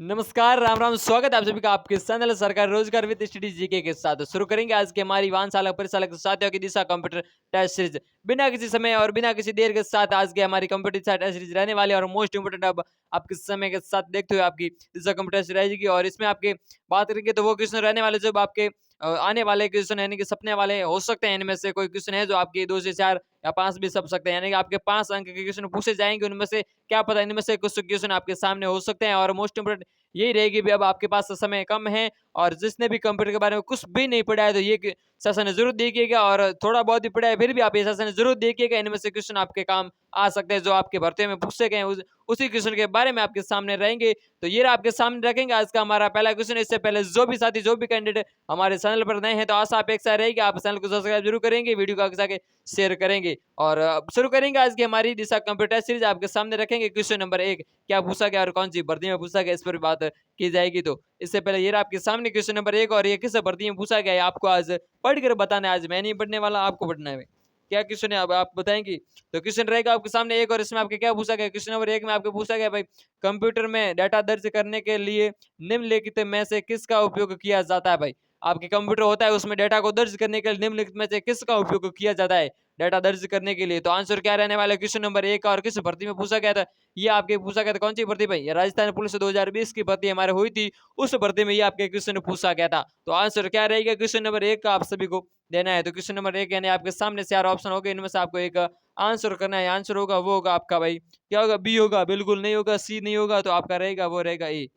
नमस्कार, राम राम। स्वागत है आप सभी का आपके चैनल सरकार रोजगार विद स्टडी जीके के साथ। शुरू करेंगे आज की हमारी वाहन चालक परिचालक साथियों की दिशा कंप्यूटर टेस्ट सीरीज। बिना किसी समय और बिना किसी देर के साथ आज की हमारी कंप्यूटर टेस्ट सीरीज रहने वाली और मोस्ट इंपोर्टेंट अब आपके समय के साथ देखते हुए आपकी दिशा कंप्यूटर सीरीज रहेगी। और इसमें आपके बात करेंगे तो वो क्वेश्चन रहने वाले जब आपके आने वाले क्वेश्चन यानी कि सपने वाले हो सकते हैं। इनमें से कोई क्वेश्चन है जो आपके 2 से 4 या 5 भी सब सकते हैं, यानी कि आपके 5 अंक के क्वेश्चन पूछे जाएंगे। उनमें से क्या पता इनमें से कुछ क्वेश्चन आपके सामने हो सकते हैं। और मोस्ट इंपोर्टेंट यही रहेगी भी, अब आपके पास समय कम है और जिसने भी कंप्यूटर के बारे में कुछ भी नहीं पढ़ा है तो ये सेशन जरूर देखिएगा। और थोड़ा बहुत भी पढ़ा है फिर भी आप ये सेशन जरूर देखिएगा। इनमें से क्वेश्चन आपके काम आ सकते हैं जो आपके भर्ती में पूछे गए उसी क्वेश्चन के बारे में आपके सामने रहेंगे। तो ये आपके सामने रखेंगे आज का हमारा पहला क्वेश्चन। इससे पहले जो भी साथी जो भी कैंडिडेट हमारे चैनल पर नए हैं तो आशा अपेक्षा रहेगी आप चैनल को सब्सक्राइब जरूर करेंगे, वीडियो को आगे जाके शेयर करेंगे। और शुरू करेंगे आज की हमारी दिशा कंप्यूटर सीरीज। आपके सामने रखेंगे क्वेश्चन नंबर 1 क्या पूछा गया और कौन सी भर्ती में पूछा गया, इस पर बात की जाएगी। तो इससे पहले ये आपके सामने क्वेश्चन नंबर 1 और ये किस भर्ती में पूछा गया है आपको आज पढ़कर बताना है। आज मैं नहीं पढ़ने वाला, आपको पढ़ना है। क्या क्वेश्चन है अब आप बताएंगे। तो क्वेश्चन रहेगा आपके सामने एक और इसमें आपके क्या पूछा गया। क्वेश्चन नंबर 1 में आपको पूछा गया भाई, कंप्यूटर में डाटा दर्ज करने के लिए निम्नलिखित में से किसका उपयोग किया जाता है। भाई आपके कंप्यूटर होता है उसमें डाटा को दर्ज करने के लिए निम्नलिखित में से किसका उपयोग किया जाता है डाटा दर्ज करने के लिए। तो आंसर क्या रहने वाला है क्वेश्चन नंबर 1 और किस भर्ती में पूछा गया था। ये आपके पूछा गया था कौन सी भर्ती भाई, ये राजस्थान पुलिस 2020 की भर्ती हमारे हुई थी, उस भर्ती में ये आपके क्वेश्चन पूछा गया था। तो आंसर क्या रहेगा क्वेश्चन नंबर 1 का आप सभी को देना है। तो क्वेश्चन नंबर 1 यानी आपके सामने 4 ऑप्शन हो गए, इनमें से आपको एक आंसर करना है। आंसर होगा वो होगा आपका भाई क्या होगा, बी होगा, बिल्कुल नहीं होगा, सी नहीं होगा, तो आपका रहेगा वो रहेगा ए।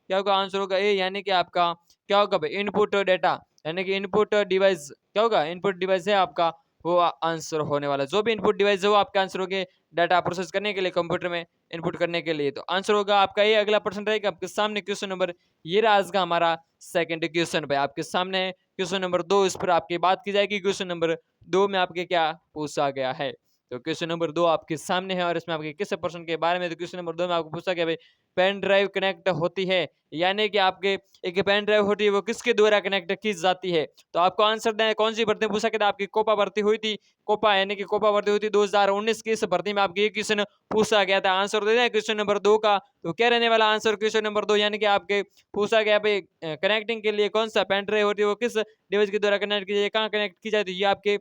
क्या होगा आंसर होगा ए, यानी कि आपका क्या होगा भाई इनपुट डेटा, यानी कि इनपुट डिवाइस क्या होगा, इनपुट डिवाइस है आपका वो आंसर होने वाला। जो भी इनपुट डिवाइस है वो आपका आंसर होगा डाटा प्रोसेस करने के लिए कंप्यूटर में इनपुट करने के लिए। तो आंसर होगा आपका ये। अगला प्रश्न रहेगा आपके सामने क्वेश्चन नंबर, ये रहा आज का हमारा सेकंड क्वेश्चन भाई आपके सामने क्वेश्चन नंबर 2, इस पर आपकी बात की जाएगी। क्वेश्चन नंबर 2 में आपके क्या पूछा गया है। तो क्वेश्चन नंबर 2 आपके सामने है और इसमें आपके किस प्रश्न के बारे में। तो क्वेश्चन नंबर 2 में आपको पूछा गया भाई, पेन ड्राइव कनेक्ट होती है, यानी कि आपके एक पेन ड्राइव होती है वो किसके द्वारा कनेक्ट की जाती है। तो आपको आंसर देना है कौन सी भर्ती पूछा गया था। आपकी कोपा भर्ती हुई थी, कोपा यानी कि कोपा भर्ती हुई थी 2019 की, इस भर्ती में आपकी ये क्वेश्चन पूछा गया था। आंसर दे दें क्वेश्चन नंबर 2 का। तो क्या रहने वाला आंसर क्वेश्चन नंबर 2, यानी कि आपके पूछा गया भाई कनेक्टिंग के लिए कौन सा पेन ड्राइव होती है वो किस डिवाइस के द्वारा कनेक्ट की जाए, कहाँ कनेक्ट की जाती है, ये आपके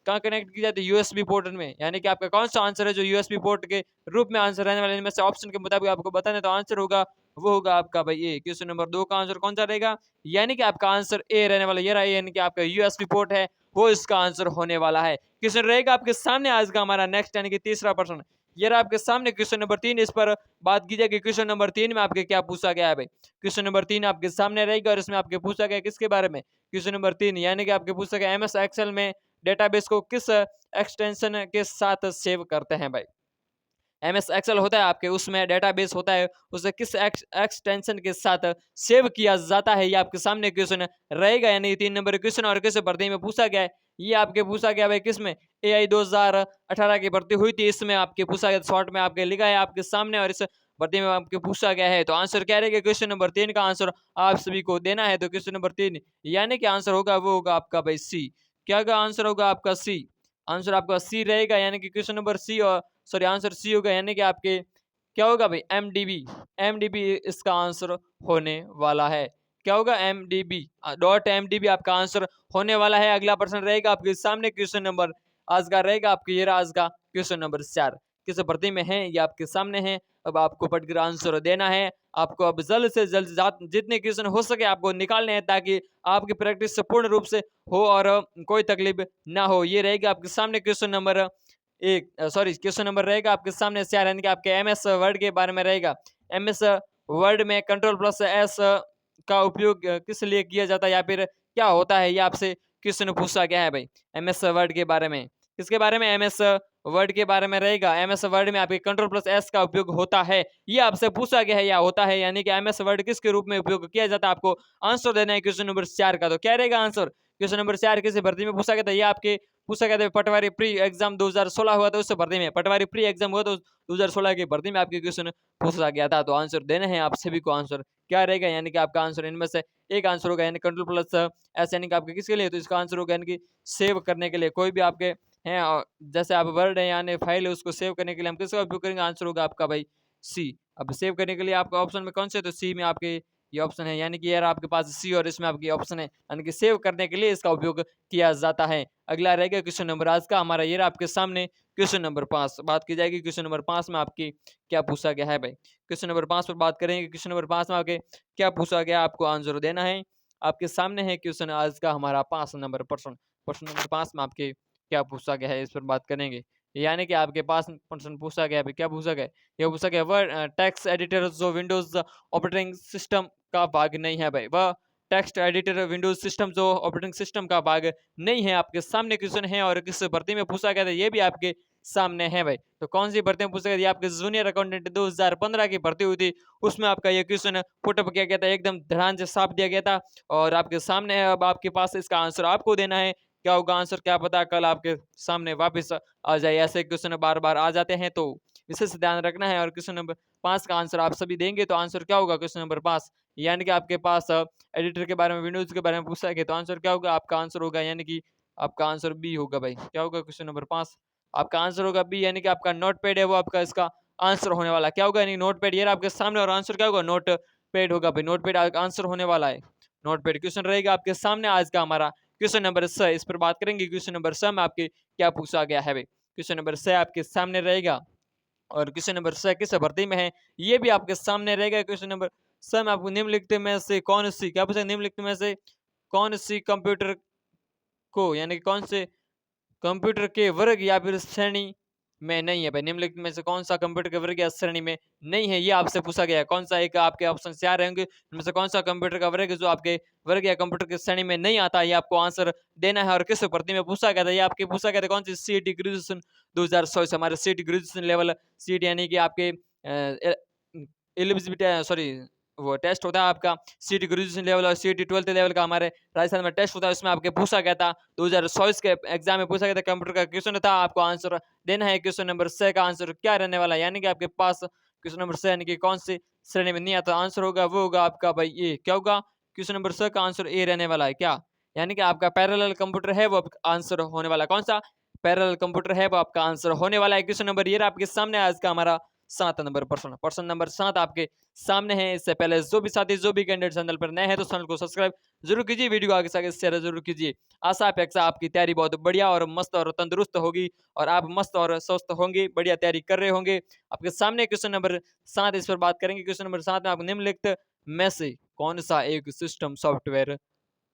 कहाँ कनेक्ट की जाती है, यूएसबी पोर्ट में। यानी कि आपका कौन सा आंसर है जो यूएसबी पोर्ट के रूप में आंसर रहने वाले, इनमें से ऑप्शन के मुताबिक आपको बताना है। तो आंसर होगा वो होगा आपका भाई ए। क्वेश्चन नंबर 2 का आंसर कौन सा रहेगा, यानी कि आपका आंसर ए रहने वाला। ये रहा, यानी कि आपका यूएसबी पोर्ट है वो इसका आंसर होने वाला है। क्वेश्चन रहेगा आपके सामने आज का हमारा नेक्स्ट, यानी कि तीसरा प्रश्न। ये रहा आपके सामने क्वेश्चन नंबर 3, इस पर बात की जाएगी। क्वेश्चन नंबर 3 में आपके क्या पूछा गया है भाई। क्वेश्चन नंबर 3 आपके सामने रहेगा और इसमें आपके पूछा गया किसके बारे में। क्वेश्चन नंबर 3 यानी कि आपके पूछा गया एमएस एक्सेल में डेटाबेस को किस एक्सटेंशन के साथ सेव करते हैं भाई। एमएस एक्सेल होता है आपके, उसमें डेटाबेस होता है, उसे किस एक्सटेंशन के साथ सेव किया जाता है, ये आपके सामने क्वेश्चन रहेगा। यानी 3 नंबर क्वेश्चन और किस भर्ती में पूछा गया है, ये आपके पूछा गया भाई किसमें, एआई 2018 की भर्ती हुई थी, इसमें आपके पूछा गया। शॉर्ट में आपके लिखा है आपके सामने और इस भर्ती में आपके पूछा गया है। तो आंसर क्या रहेगा क्वेश्चन नंबर 3 का आंसर आप सभी को देना है। तो क्वेश्चन नंबर 3 यानी कि आंसर होगा वो होगा आपका भाई सी। क्या का आंसर होगा आपका सी। आंसर आपका सी रहेगा, यानी कि क्वेश्चन नंबर सी और सॉरी आंसर सी होगा, यानी कि आपके क्या होगा भाई एमडीबी। एमडीबी इसका आंसर होने वाला है। क्या होगा एमडीबी डॉट एमडीबी आपका आंसर होने वाला है। अगला प्रश्न रहेगा आपके सामने क्वेश्चन नंबर आज का रहेगा आपके, ये आज का क्वेश्चन नंबर 4 किस भर्ती में है ये आपके सामने है। अब आपको पढ़कर आंसर देना है। आपको अब जल्द से जल्द जितने क्वेश्चन हो सके आपको निकालने हैं ताकि आपकी प्रैक्टिस पूर्ण रूप से हो और कोई तकलीफ ना हो। ये रहेगा आपके सामने क्वेश्चन नंबर एक सॉरी क्वेश्चन नंबर रहेगा आपके सामने 4, यानी कि आपके एमएस वर्ड के बारे में रहेगा। एमएस वर्ड में कंट्रोल प्लस एस का उपयोग किस लिए किया जाता है या फिर क्या होता है, ये आपसे क्वेश्चन पूछा गया है भाई एमएस वर्ड के बारे में। किसके बारे में, एमएस वर्ड के बारे में रहेगा। एमएस वर्ड में आपके कंट्रोल प्लस एस का उपयोग होता है, ये आपसे पूछा गया है या होता है, यानी कि एमएस वर्ड किसके रूप में उपयोग किया जाता है, आपको आंसर देना है क्वेश्चन नंबर 4 का। तो क्या रहेगा आंसर क्वेश्चन नंबर 4 किसी भर्ती में पूछा गया था, ये आपके पूछा गया था पटवारी प्री एग्जाम 2016 हुआ था, उस भर्ती में पटवारी प्री एग्जाम हुआ तो 2016 की भर्ती में आपके क्वेश्चन पूछा गया था। तो आंसर देने हैं आप सभी को। आंसर क्या रहेगा, यानी कि आपका आंसर इनमें से एक आंसर होगा, यानी कंट्रोल प्लस एस, यानी कि आपके किसके लिए, तो इसका आंसर होगा यानी कि सेव करने के लिए। कोई भी आपके हैं जैसे आप वर्ड है यानी फाइल है उसको सेव करने के लिए हम किसका उपयोग करेंगे, आंसर होगा आपका भाई सी। अब सेव करने के लिए आपका ऑप्शन में कौन से, तो सी में आपके ये ऑप्शन है, यानी कि यार आपके पास सी और इसमें आपकी ऑप्शन है, यानी कि सेव करने के लिए इसका उपयोग किया जाता है। अगला रहेगा क्वेश्चन नंबर आज का हमारा, ये आपके सामने क्वेश्चन नंबर 5 बात की जाएगी। क्वेश्चन नंबर 5 में आपकी क्या पूछा गया है भाई, क्वेश्चन नंबर 5 पर बात करेंगे। क्वेश्चन नंबर 5 में आपके क्या पूछा गया, आपको आंसर देना है। आपके सामने है क्वेश्चन आज का हमारा 5 नंबर प्रश्न नंबर 5 में आपके क्या पूछा गया है, इस पर बात करेंगे। यानी कि आपके पास प्रश्न पूछा गया है, क्या पूछा गया, ये पूछा गया वर्ड टेक्स्ट एडिटर जो विंडोज ऑपरेटिंग सिस्टम का भाग नहीं है भाई, वह टेक्स्ट एडिटर विंडोज सिस्टम जो ऑपरेटिंग सिस्टम का भाग नहीं है। आपके सामने क्वेश्चन है और किस भर्ती में पूछा गया था, ये भी आपके सामने है भाई। तो कौन सी भर्ती में पूछा गया, आपके जूनियर अकाउंटेंट 2015 की भर्ती हुई थी, उसमें आपका ये क्वेश्चन पुटअप किया गया था, एकदम ध्यान से साफ दिया गया था और आपके सामने है। अब आपके पास इसका आंसर आपको देना है, क्या होगा आंसर, क्या पता कल आपके सामने वापस आ जाए, ऐसे क्वेश्चन बार बार आ जाते हैं, तो विशेष ध्यान रखना है। और क्वेश्चन नंबर 5 का आंसर आप सभी देंगे, तो आंसर क्या होगा क्वेश्चन नंबर 5, यानी कि आपके पास एडिटर के बारे में, विंडोज के बारे में पूछा गया, तो आंसर क्या होगा, आपका आंसर होगा यानी कि आपका आंसर बी होगा भाई। क्या होगा क्वेश्चन नंबर 5, आपका आंसर होगा बी, यानी कि आपका नोट पैड है वो आपका इसका आंसर होने वाला। क्या होगा, यानी नोट पैड, ये आपके सामने, और आंसर क्या होगा, नोट पैड होगा भाई। नोट पैड आंसर होने वाला है, नोट पैड क्वेश्चन रहेगा आपके सामने आज का हमारा क्वेश्चन नंबर 6, इस पर बात करेंगे। क्वेश्चन नंबर 6 में आपके क्या पूछा गया है भाई, क्वेश्चन नंबर 6 आपके सामने रहेगा और क्वेश्चन नंबर 6 किस भर्ती में है, ये भी आपके सामने रहेगा। क्वेश्चन नंबर 6 में आपको निम्नलिखित में से कौन सी, क्या पूछा, निम्नलिखित में से कौन सी कंप्यूटर को, यानी कि कौन से कंप्यूटर के वर्ग या फिर श्रेणी में नहीं है भाई, निम्नलिखित में से कौन सा कंप्यूटर के वर्ग या श्रेणी में नहीं है, ये आपसे पूछा गया है। कौन सा एक आपके ऑप्शन से आ रहे होंगे, इनमें से कौन सा कंप्यूटर का वर्ग जो आपके वर्ग या कंप्यूटर की श्रेणी में नहीं आता, ये आपको आंसर देना है। और किस भर्ती में पूछा गया था, ये आपके पूछा गया था कौन सी, सीईटी ग्रेजुएशन 2016 हमारे सीईटी ग्रेजुएशन लेवल, सीईटी यानी कि आपके एलिजिबिलिटी, सॉरी वो टेस्ट होता है आपका सीईटी ग्रेजुएशन लेवल और सीईटी 12th लेवल का हमारे राजस्थान में टेस्ट होता है, उसमें आपके पूछा गया था 2024 के एग्जाम में पूछा गया था, कंप्यूटर का क्वेश्चन था, आपको आंसर देना है। क्वेश्चन नंबर 6 का आंसर क्या रहने वाला है, यानी कि आपके पास क्वेश्चन नंबर 6 यानी कि कौन सी श्रेणी में नहीं आता, आंसर होगा वो होगा आपका भाई ए। क्या होगा, क्वेश्चन नंबर 6 का आंसर ए रहने वाला है, क्या, यानी कि आपका पैरेलल कंप्यूटर है वो आंसर होने वाला, कौन सा पैरेलल कंप्यूटर है वो आपका आंसर होने वाला है। क्वेश्चन नंबर ये आपके सामने आज का हमारा 7 नंबर प्रश्न नंबर 7 आपके सामने है। इससे पहले जो भी साथी, जो भी कैंडिडेट चैनल पर नए हैं, तो चैनल को सब्सक्राइब जरूर कीजिए, वीडियो आगे से आगे शेयर जरूर कीजिए। आशा अपेक्षा आपकी तैयारी बहुत बढ़िया और मस्त और तंदुरुस्त होगी और आप मस्त और स्वस्थ होंगे, बढ़िया तैयारी कर रहे होंगे। आपके सामने क्वेश्चन नंबर 7, इस पर बात करेंगे। क्वेश्चन नंबर 7 में आप निम्नलिखित में से कौन सा एक सिस्टम सॉफ्टवेयर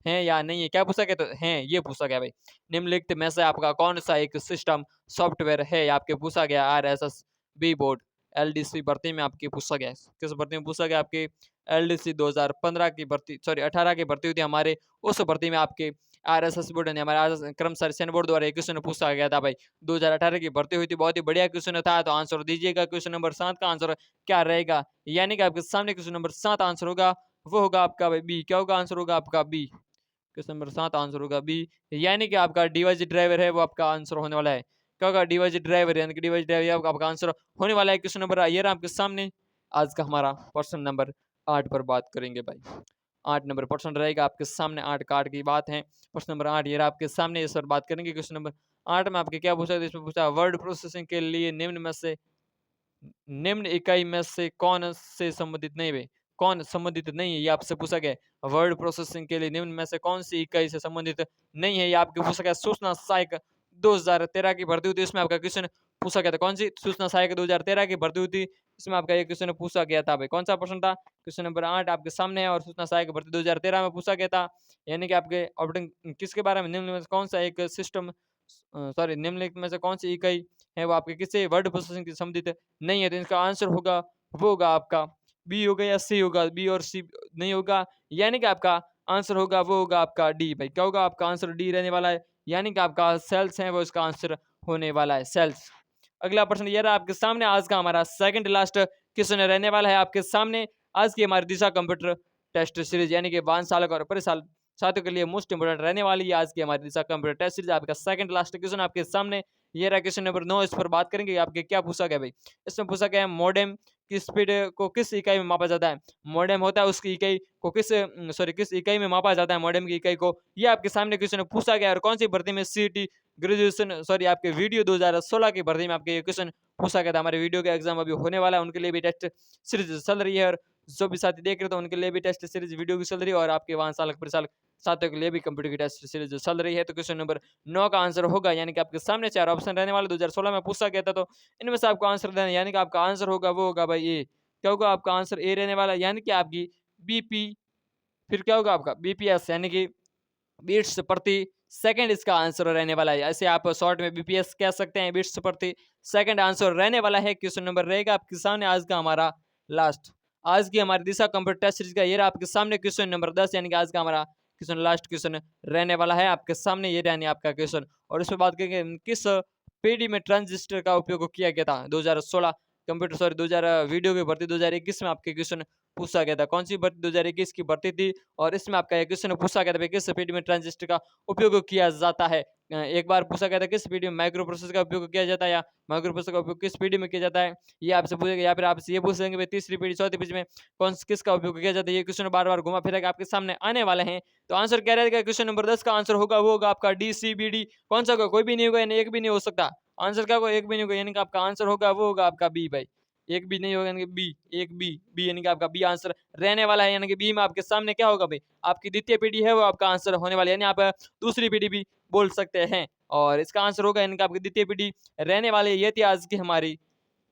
है या नहीं है, क्या पूछा गया, तो है ये पूछा गया भाई। निम्नलिखित में से आपका कौन सा एक सिस्टम सॉफ्टवेयर है, आपके पूछा गया RSSB बोर्ड LDC भर्ती में आपकी पूछा गया है। किस भर्ती में पूछा गया, आपके LDC 2015 की भर्ती, सॉरी 18 की भर्ती हुई थी हमारे, उस भर्ती में आपके RSS बोर्ड ने हमारे कर्मचारी सेना बोर्ड द्वारा क्वेश्चन पूछा गया था भाई। 2018 की भर्ती हुई थी, बहुत ही बढ़िया क्वेश्चन था, तो आंसर दीजिएगा। क्वेश्चन नंबर 7 का आंसर क्या रहेगा, यानी कि आपके सामने क्वेश्चन नंबर 7 आंसर होगा वो होगा आपका भाई बी। क्या होगा, आंसर होगा आपका बी। क्वेश्चन नंबर 7 आंसर होगा बी, यानी कि आपका डिवाइस ड्राइवर है वो आपका आंसर होने वाला है। क्या होगा, डिवाइस ड्राइवर, यानी कि डिवाइस ड्राइवर आपका आंसर होने वाला है। क्वेश्चन नंबर ये रहा आपके सामने आज का हमारा प्रश्न नंबर 8 पर बात करेंगे भाई। 8 नंबर प्रश्न रहेगा आपके सामने, 8 का 8 की बात है। प्रश्न नंबर 8 ये रहा आपके सामने, इस पर बात करेंगे। क्वेश्चन नंबर 8 में आपके क्या पूछा, इसमें पूछा वर्ड प्रोसेसिंग के लिए निम्न इकाई में से कौन से संबंधित नहीं है, कौन संबंधित नहीं है, ये आपसे पूछा गया। वर्ड प्रोसेसिंग के लिए निम्न में से कौन सी इकाई से संबंधित नहीं है, ये आपके पूछा गया। सूचना सहायक 2013 की भर्ती हुई थी, इसमें आपका क्वेश्चन पूछा गया था, कौन सी सूचना सहायक 2013 की भर्ती हुई थी, इसमें आपका ये क्वेश्चन पूछा गया था भाई। कौन सा प्रश्न था, क्वेश्चन नंबर 8 आपके सामने है और सूचना सहायक भर्ती 2013 में पूछा गया था, यानी कि आपके ऑपरेटिंग किसके बारे में, निम्न में से कौन सा एक सिस्टम, सॉरी निम्नलिखित में से कौन सी इकाई है वो आपके किसी वर्ड प्रोसेसिंग से संबंधित नहीं है, तो इसका आंसर होगा वो होगा आपका बी होगा या सी होगा, बी और सी नहीं होगा, यानी कि आपका आंसर होगा वो होगा आपका डी भाई। क्या होगा, आपका आंसर डी रहने वाला है, यानी कि आपका सेल्स है वो इसका आंसर होने वाला है, सेल्स। अगला प्रश्न ये रहा आपके सामने आज का हमारा सेकंड लास्ट क्वेश्चन रहने वाला है आपके सामने आज की हमारी दिशा कंप्यूटर टेस्ट सीरीज, यानी कि 5 साल और परिसाल छात्रों के लिए मोस्ट इंपोर्टेंट रहने वाली है आज की हमारी दिशा कंप्यूटर टेस्ट सीरीज। आपका सेकंड लास्ट क्वेश्चन आपके सामने ये रहा, क्वेश्चन नंबर 9, इस पर बात करेंगे। आपके क्या पूछा गया भाई, इसमें पूछा गया है मॉडेम की स्पीड को किस इकाई में मापा जाता है। मॉडेम होता है उसकी इकाई को किस इकाई में मापा जाता है, मॉडेम की इकाई को, ये आपके सामने क्वेश्चन पूछा गया। और कौन सी भर्ती में सीईटी ग्रेजुएशन सॉरी आपके वीडियो 2016 की भर्ती में आपके ये क्वेश्चन पूछा गया था। हमारे वीडियो का एग्जाम अभी होने वाला है, उनके लिए भी टेस्ट सीरीज चल रही है, और जो भी साथी देख रहे थे उनके लिए भी टेस्ट सीरीज वीडियो की चल रही है, और आपके वाहन चालक परिचालक साथियों के लिए भी कंप्यूटर की टेस्ट सीरीज चल रही है। तो क्वेश्चन नंबर 9 का आंसर होगा, यानी कि आपके सामने 4 ऑप्शन रहने वाले 2016 में पूछा गया था, तो इनमें से आपको आंसर देना है, यानी कि आपका आंसर होगा वो होगा भाई ए। क्या होगा आपका आंसर ए रहने वाला है, यानी कि आपकी बीपी, फिर क्या होगा आपका बीपीएस, यानी कि बीट्स प्रति सेकंड इसका आंसर रहने वाला है। ऐसे आप शॉर्ट में बीपीएस कह सकते हैं, बीट्स प्रति सेकंड आंसर रहने वाला है। क्वेश्चन नंबर रहेगा आपके सामने आज का हमारा लास्ट, आज की हमारी दिशा कंप्यूटर टेस्ट सीरीज का ये रहा आपके सामने क्वेश्चन नंबर 10, यानी कि आज का हमारा क्वेश्चन लास्ट क्वेश्चन रहने वाला है आपके सामने, ये रहने आपका क्वेश्चन। और इस पर बात करेंगे किस पीढ़ी में ट्रांजिस्टर का उपयोग किया गया था 2016 कंप्यूटर सॉरी 2000 वीडियो की भर्ती 2021 में आपके क्वेश्चन पूछा गया था। कौन सी भर्ती 2021 की भर्ती थी, और इसमें आपका एक क्वेश्चन पूछा गया था किस पीढ़ी में ट्रांजिस्टर का उपयोग किया जाता है। एक बार पूछा गया था किस पीढ़ी में माइक्रो प्रोसेसर का उपयोग किया जाता है, या माइक्रो प्रोसेसर का उपयोग किस पीढ़ी में किया जाता है, ये आपसे पूछेगा। या फिर आपसे ये पूछ लेंगे भाई तीसरी पीढ़ी चौथी पीढ़ी में किसका उपयोग किया जाता है। ये क्वेश्चन बार बार घुमा फिरा के आपके सामने आने वाले हैं। तो आंसर क्या रहेगा, क्वेश्चन नंबर 10 का आंसर होगा वो होगा आपका DCBD। कौन सा होगा, कोई भी नहीं होगा, यानी एक भी नहीं हो सकता। आंसर क्या होगा, एक भी नहीं होगा, यानी कि आपका आंसर होगा वो होगा आपका बी भाई। एक भी नहीं होगा, यानी कि बी, एक बी यानी कि आपका बी आंसर रहने वाला है। यानी कि बी में आपके सामने क्या होगा भाई, आपकी द्वितीय पीढ़ी है वो आपका आंसर होने वाली है, यानी आप दूसरी पीढ़ी भी बोल सकते हैं। और इसका आंसर होगा यानी कि आपकी द्वितीय पीढ़ी रहने वाली है। ये थी आज की हमारी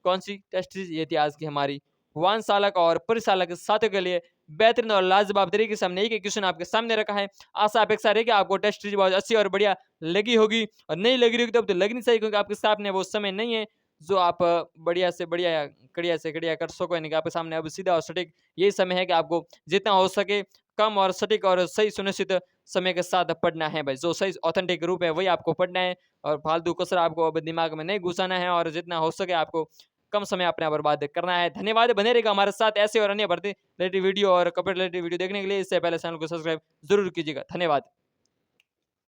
कौन सी टेस्ट सीरीज, ये थी आज की हमारी वाहन चालक और परिचालक साथियों के लिए बेहतरीन और लाजवाब तरीके से हमने एक एक क्वेश्चन आपके सामने रखा है। आशा अपेक्षा रही कि आपको टेस्ट सीरीज बहुत अच्छी और बढ़िया लगी होगी, और नहीं लगी होगी तो अब तो लगनी चाहिए, क्योंकि आपके सामने वो समय नहीं है जो आप बढ़िया से बढ़िया या कड़िया से कड़िया कर सको। यानी कि आपके सामने अब सीधा और सटीक यही समय है कि आपको जितना हो सके कम और सटीक और सही सुनिश्चित समय के साथ पढ़ना है भाई। जो सही ऑथेंटिक रूप है वही आपको पढ़ना है, और फालतू कचरा आपको अब दिमाग में नहीं घुसाना है, और जितना हो सके आपको कम समय अपना बर्बाद करना है। धन्यवाद, बने रहेगा हमारे साथ ऐसे और अन्य भर्ती रिलेटेड वीडियो और कंप्यूटर रिलेटेड वीडियो देखने के लिए। इससे पहले चैनल को सब्सक्राइब जरूर कीजिएगा। धन्यवाद।